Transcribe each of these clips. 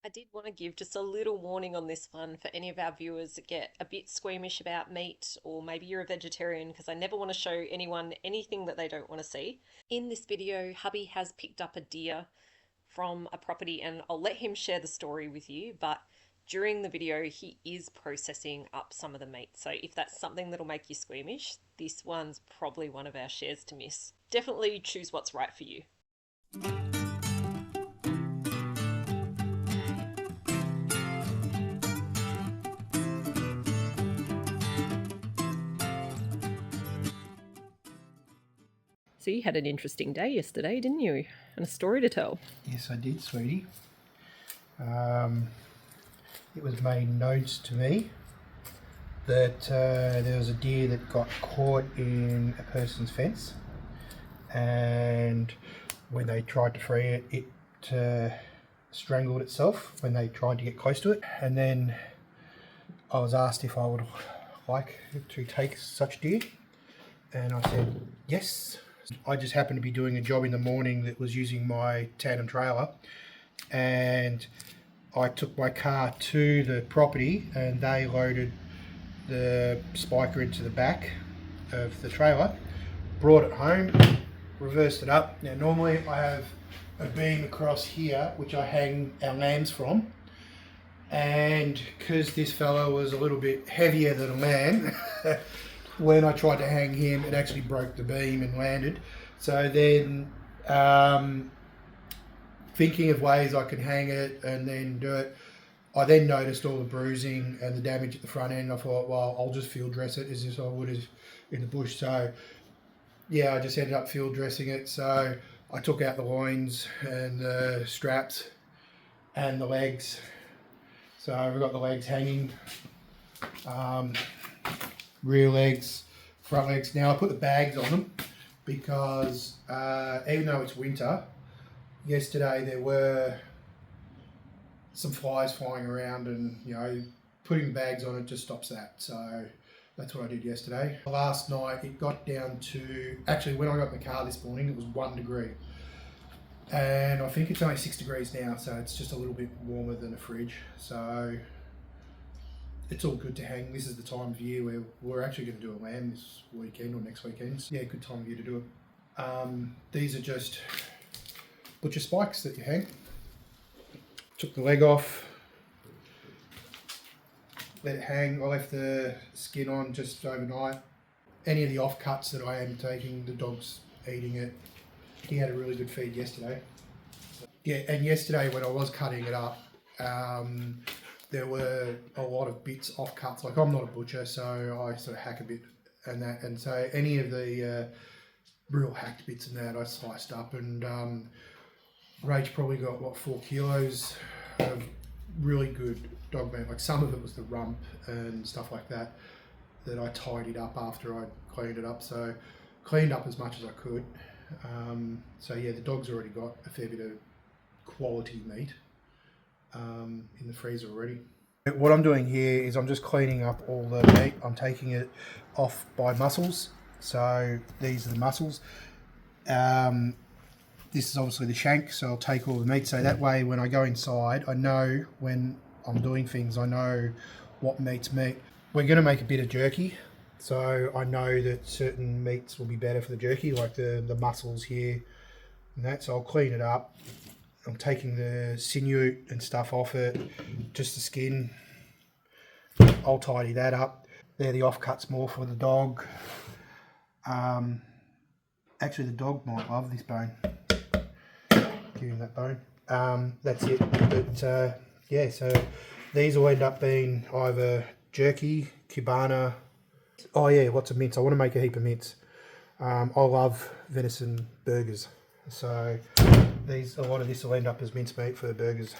I did want to give just a little warning on this one for any of our viewers that get a bit squeamish about meat, or maybe you're a vegetarian, because I never want to show anyone anything that they don't want to see. In this video, Hubby has picked up a deer from a property, and I'll let him share the story with you, but during the video, he is processing up some of the meat. So if that's something that'll make you squeamish, this one's probably one of our shares to miss. Definitely choose what's right for you. So you had an interesting day yesterday, didn't you? And a story to tell. Yes, I did, sweetie. It was made known to me that there was a deer that got caught in a person's fence, and when they tried to free it, it strangled itself when they tried to get close to it. And then I was asked if I would like to take such deer, and I said yes. I just happened to be doing a job in the morning that was using my tandem trailer, and I took my car to the property and they loaded the spiker into the back of the trailer, brought it home, reversed it up. Now normally I have a beam across here which I hang our lambs from, and because this fellow was a little bit heavier than a lamb, when I tried to hang him, it actually broke the beam and landed. So then, thinking of ways I could hang it and then do it, I then noticed all the bruising and the damage at the front end. I thought, well, I'll just field dress it as if I would have in the bush. So yeah, I just ended up field dressing it. So I took out the loins and the straps and the legs. So we've got the legs hanging. Rear legs, front legs. Now I put the bags on them because even though it's winter, yesterday there were some flies flying around, and putting bags on it just stops that. So that's what I did yesterday. Last night it got down to, actually when I got in the car this morning it was 1 degree, and I think it's only 6 degrees now, so it's just a little bit warmer than a fridge. So it's all good to hang. This is the time of year where we're actually going to do a lamb this weekend or next weekend. Yeah, good time of year to do it. These are just butcher spikes that you hang. Took the leg off, let it hang. I left the skin on just overnight. Any of the offcuts that I am taking, the dog's eating it. He had a really good feed yesterday. Yeah, and yesterday when I was cutting it up, there were a lot of bits off cuts. Like, I'm not a butcher, so I sort of hack a bit and that. And so any of the real hacked bits and that I sliced up. And Rach probably got, what, 4 kilos of really good dog meat. Like, some of it was the rump and stuff like that I tidied up after I cleaned it up. So cleaned up as much as I could. So yeah, the dog's already got a fair bit of quality meat in the freezer already. What I'm doing here is I'm just cleaning up all the meat. I'm taking it off by muscles. So these are the muscles. This is obviously the shank, so I'll take all the meat. So that way when I go inside, I know when I'm doing things, I know what meat's meat. We're going to make a bit of jerky. So I know that certain meats will be better for the jerky, like the muscles here and that. So I'll clean it up. I'm taking the sinew and stuff off it, just the skin. I'll tidy that up. They're the offcuts more for the dog. Actually, the dog might love this bone. Give him that bone. That's it. But yeah, so these will end up being either jerky, cubana. Oh yeah, lots of mince. I want to make a heap of mince. I love venison burgers. So a lot of this will end up as mincemeat for the burgers.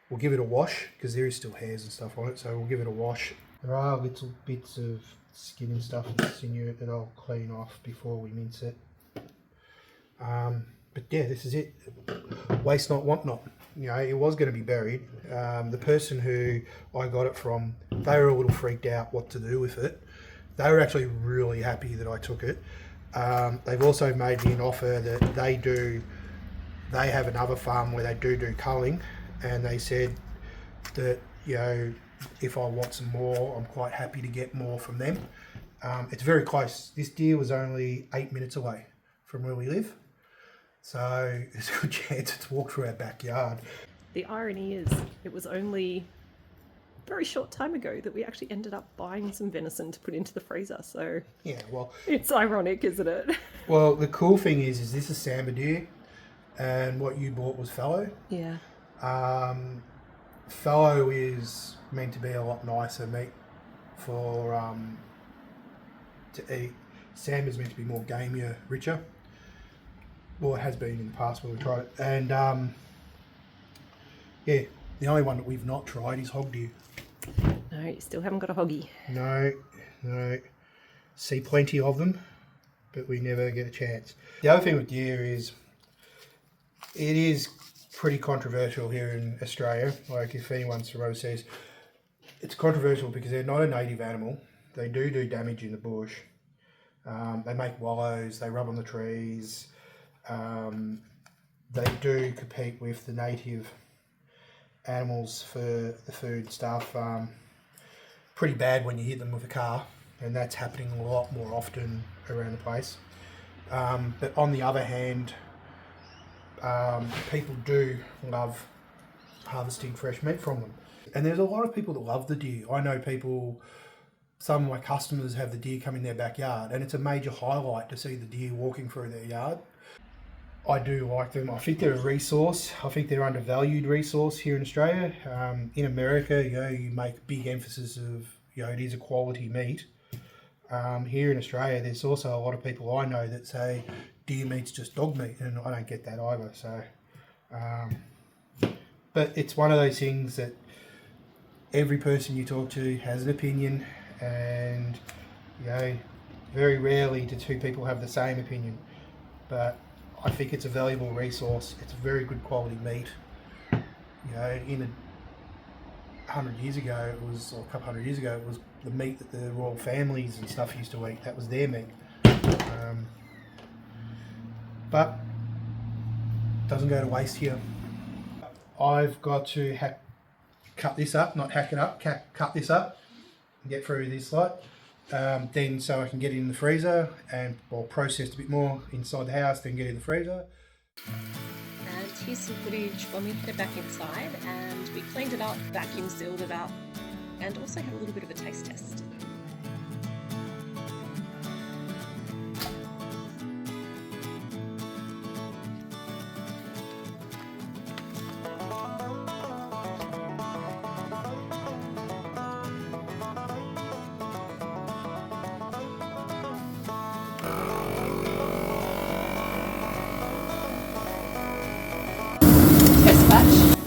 We'll give it a wash because there is still hairs and stuff on it, so we'll give it a wash. There are little bits of skin and stuff and sinew that I'll clean off before we mince it. But yeah, this is it. Waste not, want not. It was going to be buried. The person who I got it from, they were a little freaked out what to do with it. They were actually really happy that I took it. They've also made me an offer that they do they have another farm where they do culling, and they said that, you know, if I want some more, I'm quite happy to get more from them. It's very close. This deer was only 8 minutes away from where we live, so there's a good chance it's walked through our backyard. The irony is, it was only a very short time ago that we actually ended up buying some venison to put into the freezer, so Yeah, well, it's ironic, isn't it? well, the cool thing is this is sambar deer, and what you bought was fallow. Yeah. Fallow is meant to be a lot nicer meat for to eat. Sambar's meant to be more gamier, richer. Well, it has been in the past when we tried it. And yeah, the only one that we've not tried is hog deer. No, you still haven't got a hoggy. No. See plenty of them, but we never get a chance. The other thing with deer is it is pretty controversial here in Australia. Like, if anyone's from overseas, it's controversial because they're not a native animal. They do damage in the bush. They make wallows, they rub on the trees. They do compete with the native animals for the food stuff. Pretty bad when you hit them with a car, and that's happening a lot more often around the place. But on the other hand, people do love harvesting fresh meat from them. And there's a lot of people that love the deer. I know people, some of my customers have the deer come in their backyard, and it's a major highlight to see the deer walking through their yard. I do like them. I think they're a resource. I think they're an undervalued resource here in Australia. In America, you know, you make big emphasis of, you know, it is a quality meat. Here in Australia, there's also a lot of people I know that say deer meat's just dog meat, and I don't get that either. So, but it's one of those things that every person you talk to has an opinion, and, you know, very rarely do two people have the same opinion. But I think it's a valuable resource. It's very good quality meat. You know, in 100 years ago, it was, or a couple hundred years ago, it was the meat that the royal families and stuff used to eat. That was their meat. But doesn't go to waste here. I've got to cut this up, not hack it up, cut this up and get through this lot. Then so I can get it in the freezer and, well, processed a bit more inside the house, then get it in the freezer. And here's some footage when we put it back inside, and we cleaned it up, vacuum sealed it up, and also had a little bit of a taste test. Test batch.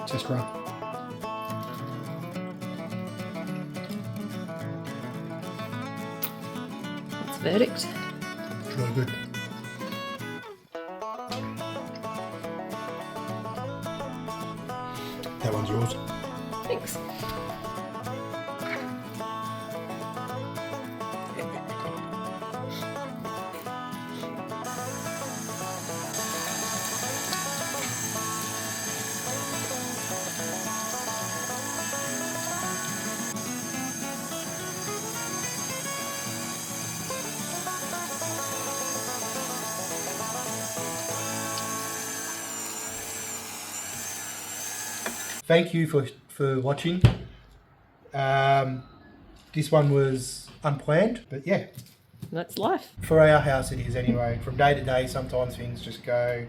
Test run. That's verdict. It's really good. That one's yours. Thanks. Thank you for watching. This one was unplanned, but yeah, That's life. for our house it is anyway. From day to day, sometimes things just go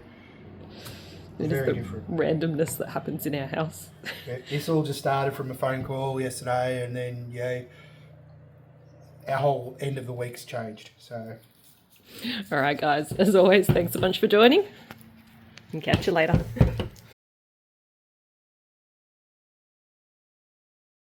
It is very the different. randomness that happens in our house. Yeah, this all just started from a phone call yesterday, and then, yeah, our whole end of the week's changed. So, All right, guys, as always, thanks a bunch for joining and catch you later.